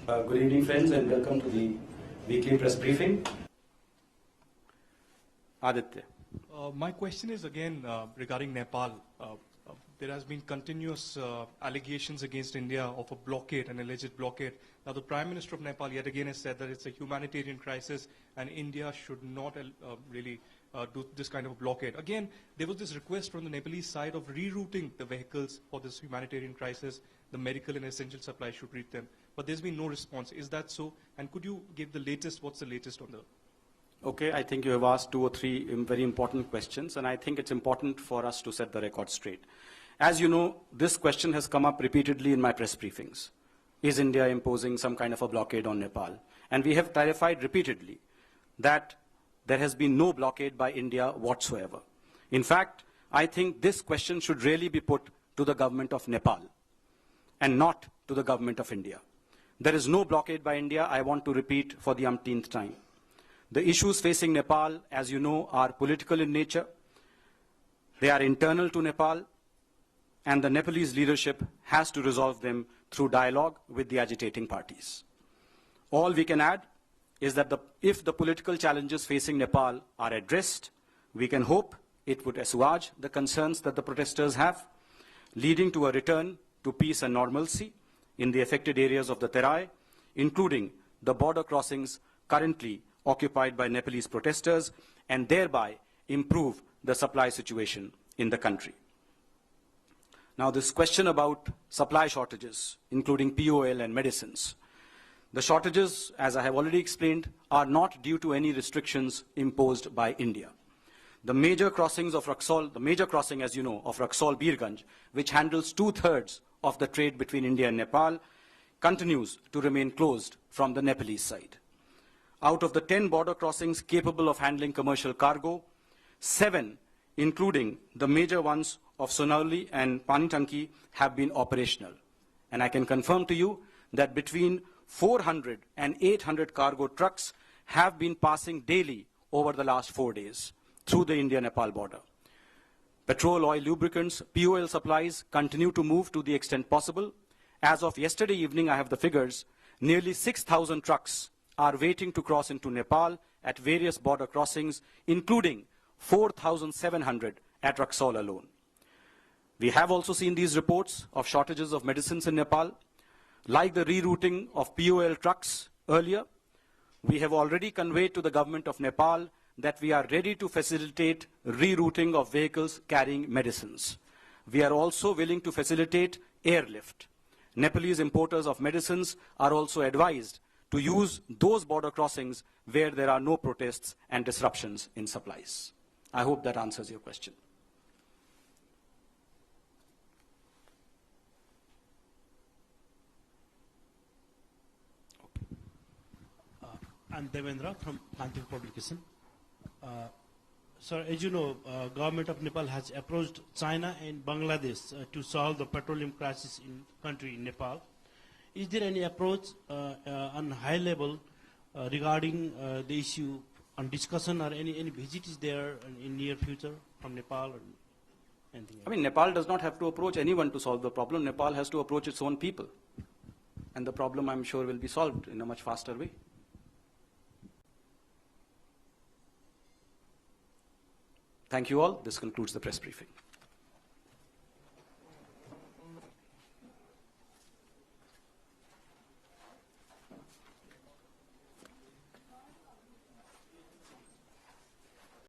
Good evening, friends, and welcome to the weekly press briefing. Aditya. My question is again regarding Nepal. There has been continuous allegations against India of a blockade, an alleged blockade. Now, the Prime Minister of Nepal yet again has said that it's a humanitarian crisis and India should not really do this kind of a blockade. Again, there was this request from the Nepalese side of rerouting the vehicles for this humanitarian crisis. The medical and essential supplies should reach them. But there's been no response. Is that so? And could you give the latest, what's the latest on the... Okay, I think you have asked 2 or 3 very important questions, and I think it's important for us to set the record straight. As you know, this question has come up repeatedly in my press briefings. Is India imposing some kind of a blockade on Nepal? And we have clarified repeatedly that there has been no blockade by India whatsoever. In fact, I think this question should really be put to the government of Nepal and not to the government of India. There is no blockade by India, I want to repeat for the umpteenth time. The issues facing Nepal, as you know, are political in nature. They are internal to Nepal, and the Nepalese leadership has to resolve them through dialogue with the agitating parties. All we can add is that if the political challenges facing Nepal are addressed, we can hope it would assuage the concerns that the protesters have, leading to a return to peace and normalcy in the affected areas of the Terai, including the border crossings currently occupied by Nepalese protesters, and thereby improve the supply situation in the country. Now, this question about supply shortages, including POL and medicines. The shortages, as I have already explained, are not due to any restrictions imposed by India. The major crossings of Raxaul, the major crossing, as you know, of Raxaul-Birganj, which handles 2/3 of the trade between India and Nepal, continues to remain closed from the Nepalese side. Out of the 10 border crossings capable of handling commercial cargo, 7, including the major ones of Sonauli and Panitanki, have been operational. And I can confirm to you that between 400 and 800 cargo trucks have been passing daily over the last 4 days through the India-Nepal border. Petrol, oil, lubricants, POL supplies continue to move to the extent possible. As of yesterday evening, I have the figures, nearly 6,000 trucks are waiting to cross into Nepal at various border crossings, including 4,700 at Raxaul alone. We have also seen these reports of shortages of medicines in Nepal. Like the rerouting of POL trucks earlier, we have already conveyed to the government of Nepal that we are ready to facilitate rerouting of vehicles carrying medicines. We are also willing to facilitate airlift. Nepalese importers of medicines are also advised to use those border crossings where there are no protests and disruptions in supplies. I hope that answers your question. I'm Devendra from Antik Publication. Sir, as you know, government of Nepal has approached China and Bangladesh to solve the petroleum crisis in country in Nepal. Is there any approach on high level regarding the issue on discussion, or any visits there in near future from Nepal or anything? I mean, Nepal does not have to approach anyone to solve the problem. Nepal has to approach its own people. And the problem, I'm sure, will be solved in a much faster way. Thank you all. This concludes the press briefing.